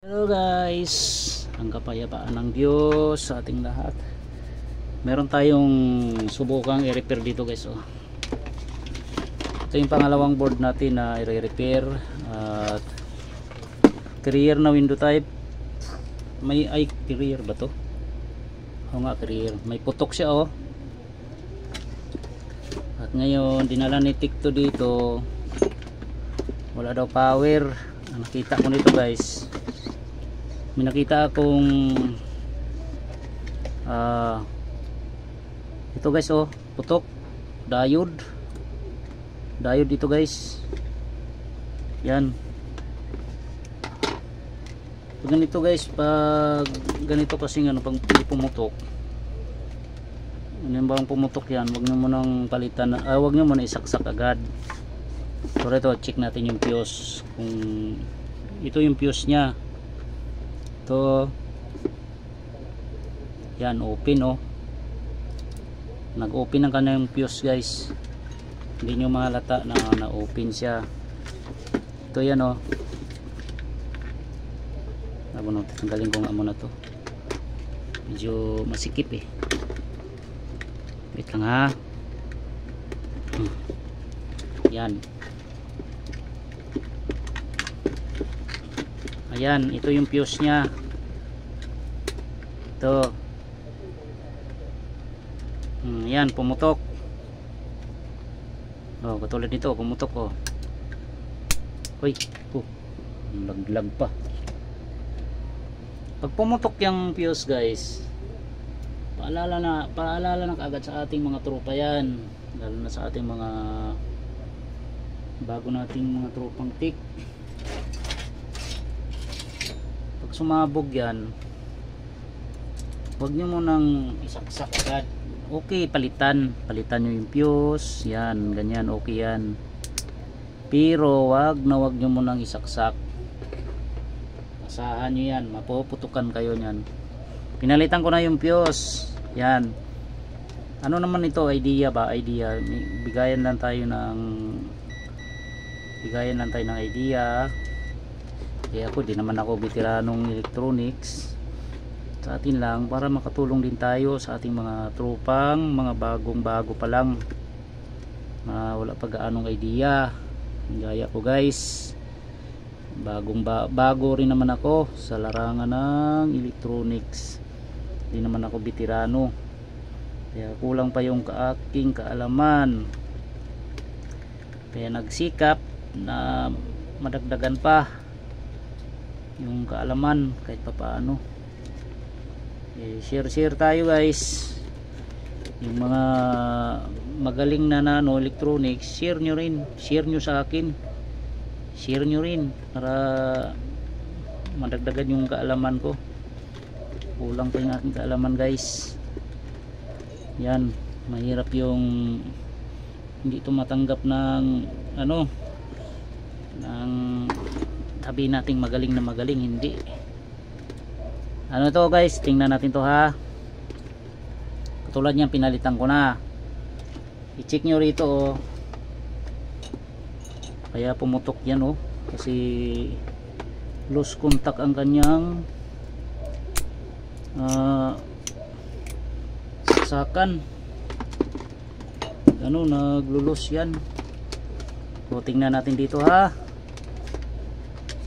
Hello guys, ang kapayapaan ng Diyos sa ating lahat. Meron tayong subukang i-repair dito guys. Ito yung pangalawang board natin na i-repair. At carrier na window type. Ay carrier ba to? Oo nga, carrier. May putok siya At ngayon dinala ni Tikto dito. Wala daw power. Ang nakita ko nito guys, may nakita akong ito guys, putok, diode dito guys. Yan, pag ganito guys, pag ganito kasi pag pumutok, ano bang pumutok yan, wag nyo munang palitan, wag nyo muna isaksak agad. So ito, check natin yung fuse, kung ito yung fuse nya. Ito, yan, open nag-open ang kanyang fuse guys. Hindi nyo mahalata na na-open siya. Ito yan tanggalin ko nga muna to, medyo masikip wait lang ha. Yan, ayan, ito yung fuse nya. Ito, yan, pumutok. Katulad nito, pumutok Uy, laglag pa. Pag pumutok yung fuse guys, paalala na kaagad sa ating mga tropa yan, lalo na sa ating mga bago nating mga tropang tik. Pag sumabog yan, huwag nyo munang isaksak agad. Okay, palitan nyo yung fuse, yan, ganyan, okay yan. Pero wag nyo munang isaksak. Asahan nyo yan, mapuputukan kayo nyan. Pinalitan ko na yung fuse, yan. Ano naman ito, idea. Bigayan lang tayo ng idea. Ako, di naman ako veteranong electronics. Sa atin lang, para makatulong din tayo sa ating mga tropang, mga bagong-bago pa lang, wala pa gaanong idea. Gaya ko guys, bago rin naman ako sa larangan ng electronics. Di naman ako veterano, kaya kulang pa yung aking kaalaman. Kaya nagsikap na madagdagan pa yung kaalaman kahit papaano. Share tayo guys, yung mga magaling na electronics, share nyo sa akin, share nyo rin para madagdagan yung kaalaman ko. Kulang pa yung aking kaalaman guys. Yan, mahirap yung hindi tumatanggap ng ng sabi nating magaling na magaling, hindi. To guys, tingnan natin to ha. Katulad niyan, pinalitan ko na. I-check nyo rito kaya pumutok yan kasi loose contact ang kanyang saksakan. Naglulos yan. So tingnan natin dito ha.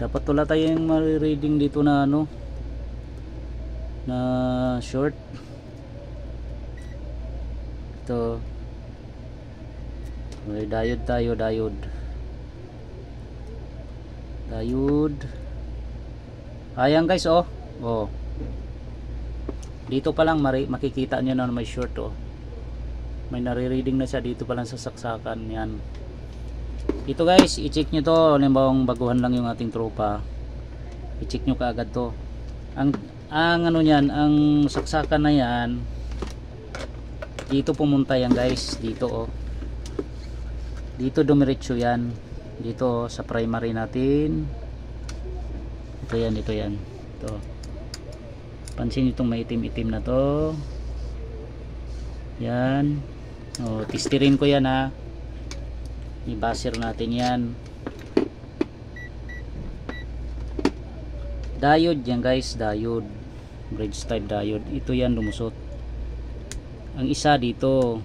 Dapat wala tayong ma-reading dito na na short. Ito, may diode. Ayan guys, dito pa lang makikita nyo na may short may nare-reading na siya dito pa lang sa saksakan. Yan, ito guys, i-check nyo to. Halimbawa baguhan lang yung ating tropa, i-check nyo kaagad to. Ang ang saksakan na yan, dito pumunta yan guys, dito dumiretso yan dito sa primary natin. Ito yan. Pansin itong may itim na to. Yan, testirin ko yan ha. I-buzzer natin yan. Diode yan guys, diode, bridge type diode. Ito yan lumusot. Ang isa dito,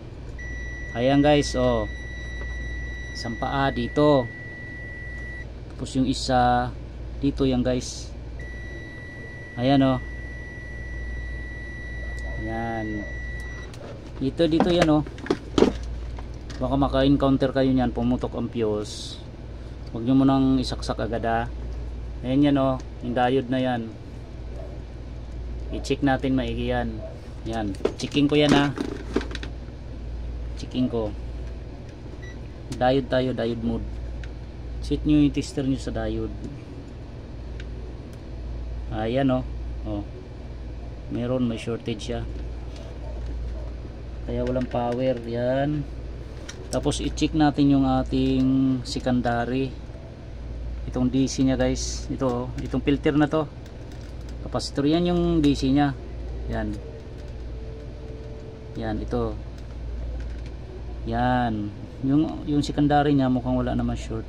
ayan guys, oh, isang paa dito, tapos yung isa dito yan guys, ayan oh, ayan dito yan oh. Baka maka-encounter kayo niyan, pumutok ang fuse, huwag nyo munang isaksak agad ha. Ayan yan oh, yung diode na yan, i-check natin maigi yan. Yan, checking ko yan ha, checking ko. Diode tayo, diode mode. Set nyo yung tester nyo sa diode. Ayan oh, oh, meron, may shortage siya, kaya walang power yan. Tapos i-check natin yung ating secondary, itong DC nya guys, ito, itong filter na to, capacitor, yan yung DC nya, yan, yan, ito, yan, yung secondary nya mukhang wala naman short.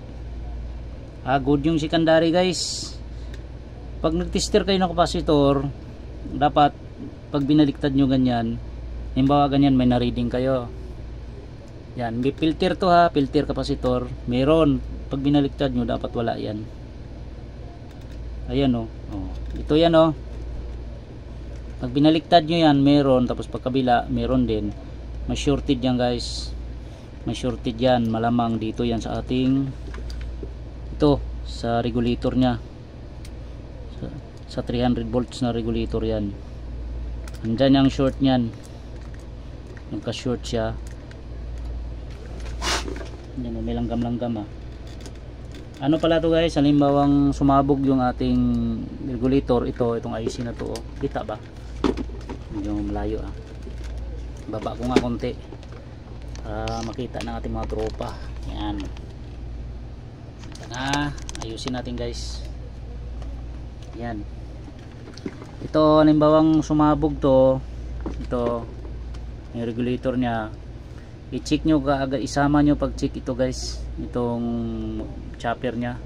Good yung secondary guys. Pag nag-tester kayo ng capacitor, dapat pag binaliktad nyo ganyan, halimbawa ganyan, may na-reading kayo, yan, may filter to ha, filter capacitor, meron. Pag binaliktad nyo, dapat wala yan. Ayan oh, oh. Ito yan oh, pag binaliktad nyo yan, meron. Tapos pagkabila, meron din. May shorted yan guys, may shorted yan, malamang dito yan sa ating, ito, sa regulator nya, sa 300 volts na regulator yan. Andyan yung short nyan, nagka-short siya. Yan, may langgam-langgam ah. Ano pala to guys, halimbawang sumabog yung ating regulator, itong IC na to oh. Kita ba? Medyo malayo ah. Baba ko nga konti para makita ng ating mga tropa. Yan. Ayusin natin guys. Yan. Ito halimbawang sumabog to, ito yung regulator nya, i-check nyo kaagad, isama nyo pag check ito guys, itong chopper nya,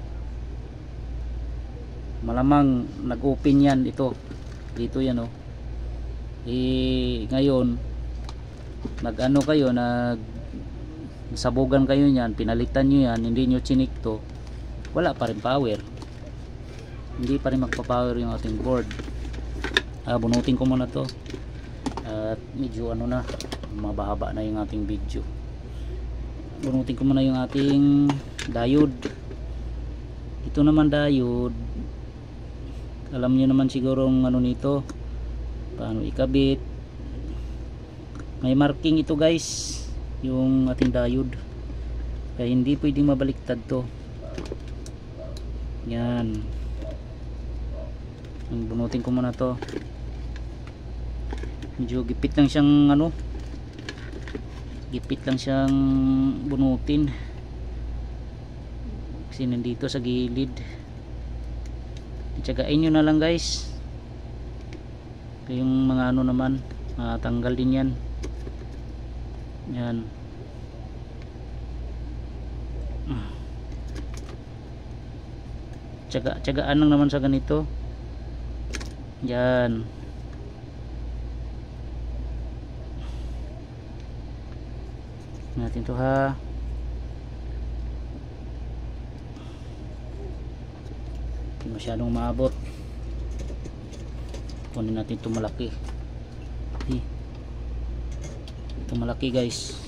malamang nag-open yan, ito dito yan oh. Ngayon nag-ano kayo, nagsabugan kayo nyan, pinalitan nyo yan, hindi nyo chinik to, wala pa rin power, hindi pa rin magpa-power yung ating board. Bunutin ko muna to at medyo ano na, mabahaba na yung ating video. Bunutin ko muna yung ating diode. Ito naman diode, alam niyo naman siguro ang ano nito, paano ikabit. May marking ito guys, yung ating diode, kaya hindi pwedeng mabaliktad to. Yan, bunutin ko muna to. Medyo gipit lang siyang ano, gipit lang siyang bunutin kasi nandito sa gilid. Tsagain nyo na lang guys, yung mga ano naman tanggal din yan. Yan, tsagaan lang naman sa ganito. Yan, natin to ha. Hindi masyadong maabot, kunin natin ito malaki. Ito malaki guys.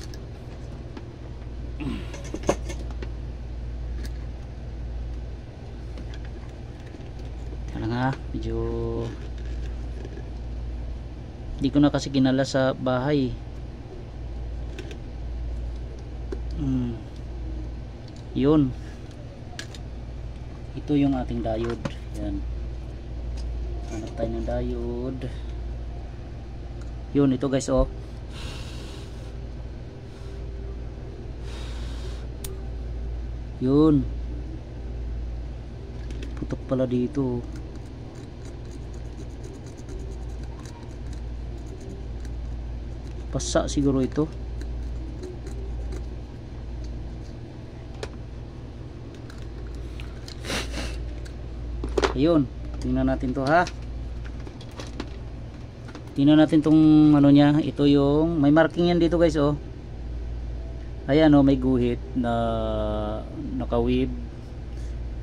Ano nga, medyo hindi ko na kasi ginala sa bahay. Yun, ito yung ating diode. Yan, hanap tayo ng diode. Yun, ito guys oh. Yun, putok pala dito. Pasa siguro ito. Ayun, tingnan natin to ha. Tingnan natin tong ano niya. Ito yung may marking yan dito guys oh. Ayan oh, may guhit na naka-weave.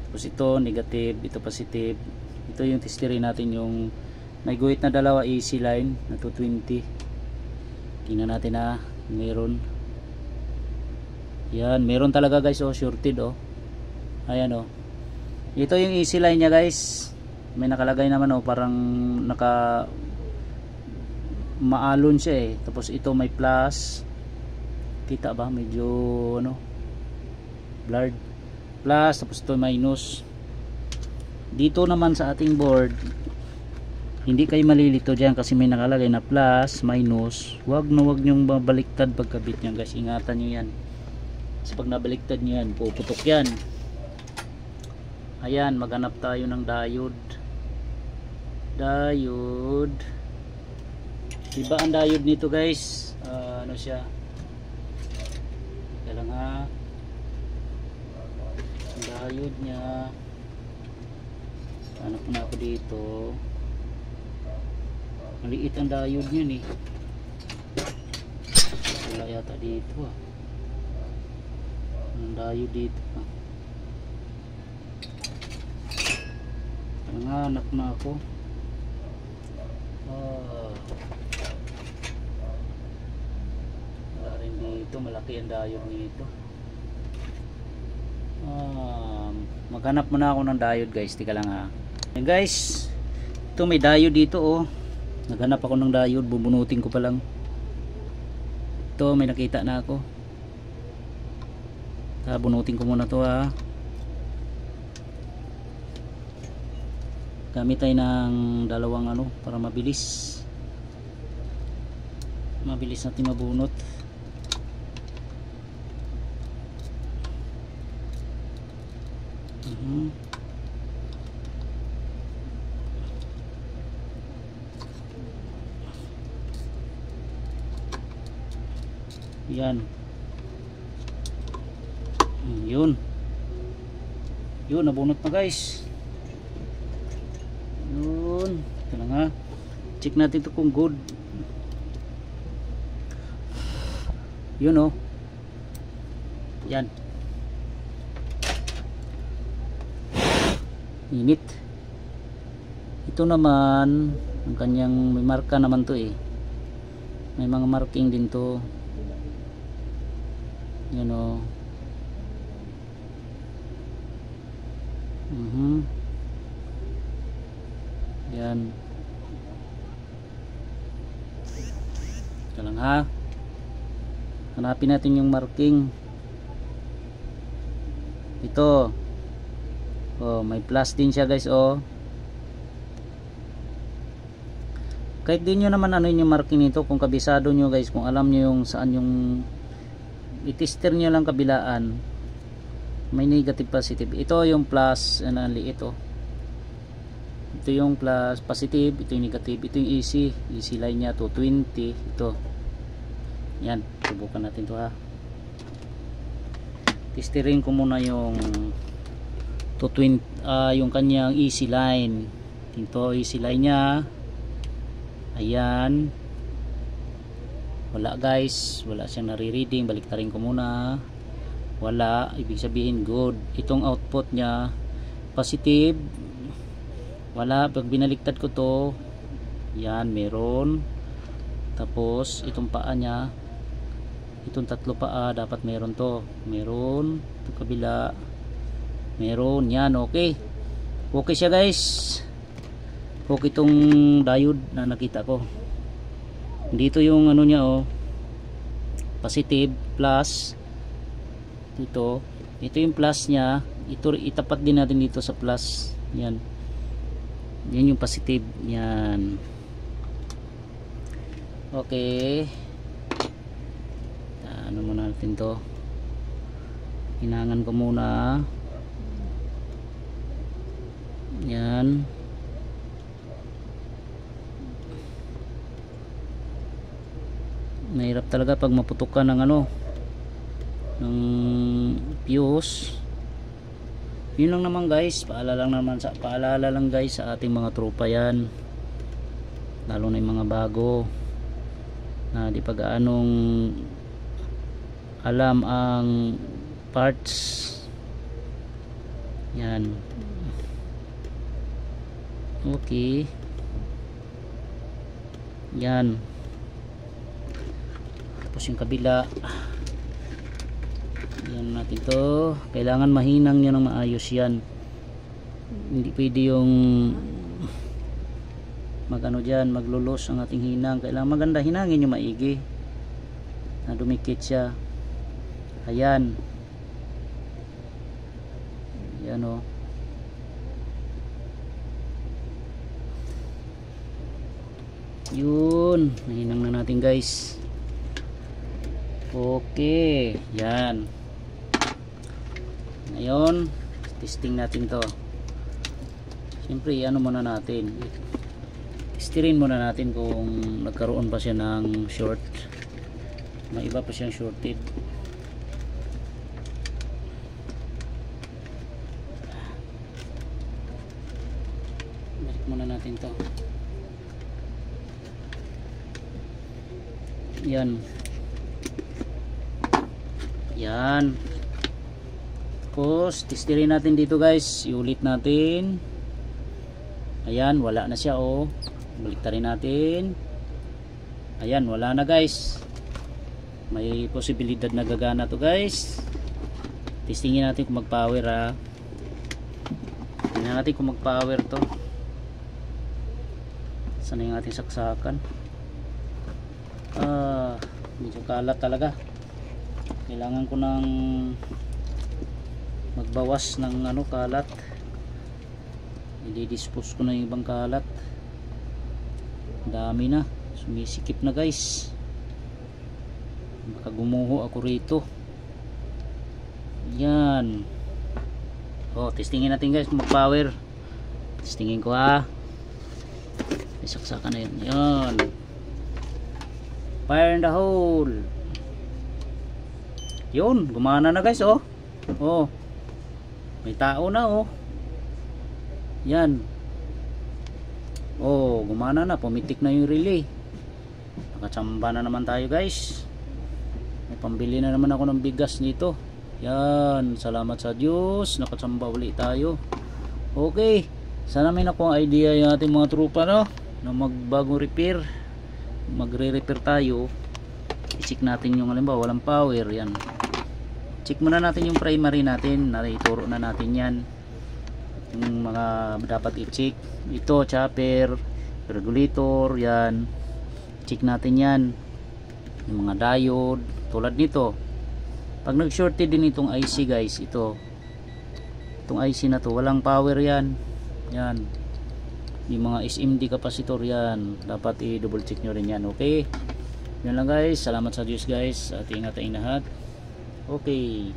Tapos ito negative, ito positive. Ito yung testerin natin yung may guhit na dalawa AC line na 220. Tingnan natin ha, meron. Yan, meron talaga guys oh, shorted oh. Ayan oh. Ito yung AC line niya guys. May nakalagay naman oh, parang naka maalon siya eh. Tapos ito may plus. Kita ba? Medyo ano, blurred. Plus, tapos ito minus. Dito naman sa ating board, hindi kayo malilito dyan kasi may nakalagay na plus, minus. Wag nyong babaliktad pagkabit nyo guys. Ingatan nyo yan. Kasi pag nabaliktad nyo yan, puputok yan. Ayan, maghanap tayo ng diode. Diode. Iba ang diode nito guys. Ano siya? Kaya lang ha. Ang diode niya. Hanap na ako dito. Maliit ang diode niya eh. Wala yata dito ah. Ang diode dito ah. Hanap na ako. Wala rin dito. Malaki ang diode nito. Maghanap muna ako ng diode guys. Tika lang ha. Ayan guys. Ito may diode dito oh. Naghanap ako ng diode, bubunutin ko pa lang. Ito may nakita na ako. Bunutin ko muna to ha. Gamit tayo ng dalawang ano para mabilis. Mabilis natin mabunot. Yan. Yun. Yun, nabunot na guys. Yun. Ito na nga. Check natin ito kung good. Yun oh. Yan. Init. Ito naman ang kanyang may marka naman to eh. May mga marking din to. Yan o. Yan. Ito lang ha. Hanapin natin yung marking. Ito. Oh, may plus din siya guys oh. Kahit din nyo naman ano yung marking nito kung kabisado nyo guys, kung alam nyo yung saan yung i-tester nyo lang kabilaan. May negative positive. Ito yung plus, ano liit oh. Ito yung plus positive, ito yung negative, ito yung AC line nya 220. Ito. Yan, subukan natin to ha. Testerin ko muna yung 220 yung kanyang AC line. Ito AC line nya. Ayan. Wala guys, wala siyang nare-reading. Baliktarin ko muna. Wala, ibig sabihin good. Itong output nya positive. Wala, pag binaliktad ko to, yan, meron. Tapos itong paa nya, itong tatlo paa dapat meron to. Meron, itong kabila meron, yan, okay. Okay siya guys. Okay itong diode na nakita ko. Dito yung ano nya oh, positive, plus. Ito yung plus nya. Ito itapat din natin dito sa plus. Yan. Yan yung positive. Yan. Okay. Ano muna natin to. Hinangan ko muna. Yan. Mahirap talaga pag maputukan ng ano, ng fuse. Yun lang naman guys, paalala lang guys sa ating mga tropa yan, lalo na yung mga bago na di pa gaanong alam ang parts yan. Okay, yan. Tapos yung kabila, yan natin to. Kailangan mahinang nyo ng maayos yan. Hindi pwede yung magano dyan, maglulos ang ating hinang. Kailangan maganda hinangin nyo maigi na dumikit siya. Ayan, yan o. Yun, nahinang na natin guys. Okay, yan. Ngayon testing natin to. Siyempre ano muna natin, testirin muna natin kung nagkaroon pa siya ng short. May iba pa siyang shorted. Balik muna natin to. Yan. Yan. Tapos testirin natin dito guys, iulit natin. Ayan, wala na siya oh. Baliktarin natin. Ayan, wala na guys. May posibilidad na gagana to guys. Testingin natin kung mag-power ha. Tingnan natin kung mag-power to. Saan yung ating saksakan? Medyo kalat talaga. Kailangan ko ng magbawas ng ano, kalat. I-dispose ko na yung ibang kalat. Dami na, sumisikip na guys. Baka gumuho ako rito. Yan. Testingin natin guys kung mag-power. Testingin ko ha. Isaksakan na yun. Yan. Fire in the hole. Yun, gumana na guys oh. May tao na oh. Yan. Gumana na, pumitik na yung relay. Nakatsamba na naman tayo guys. May pambili na naman ako ng bigas nito. Yan, salamat sa Diyos, nakatsamba ulit tayo. Okay, sana may nakuha idea yung ating mga trupa no, na magbagong repair. Magre-repair tayo. I-check natin yung halimbawa walang power. Yan, check muna natin yung primary natin, naituro na natin yan, yung mga dapat i-check. Ito, chopper, regulator, yan, check natin yan. Yung mga diode, tulad nito, pag nag-shorted din itong IC guys, itong IC na to, walang power yan. Yan, yung mga SMD capacitor yan, dapat i-double check nyo rin yan. Okay, yun lang guys, salamat sa Diyos guys, at ingat tayong lahat. Okay.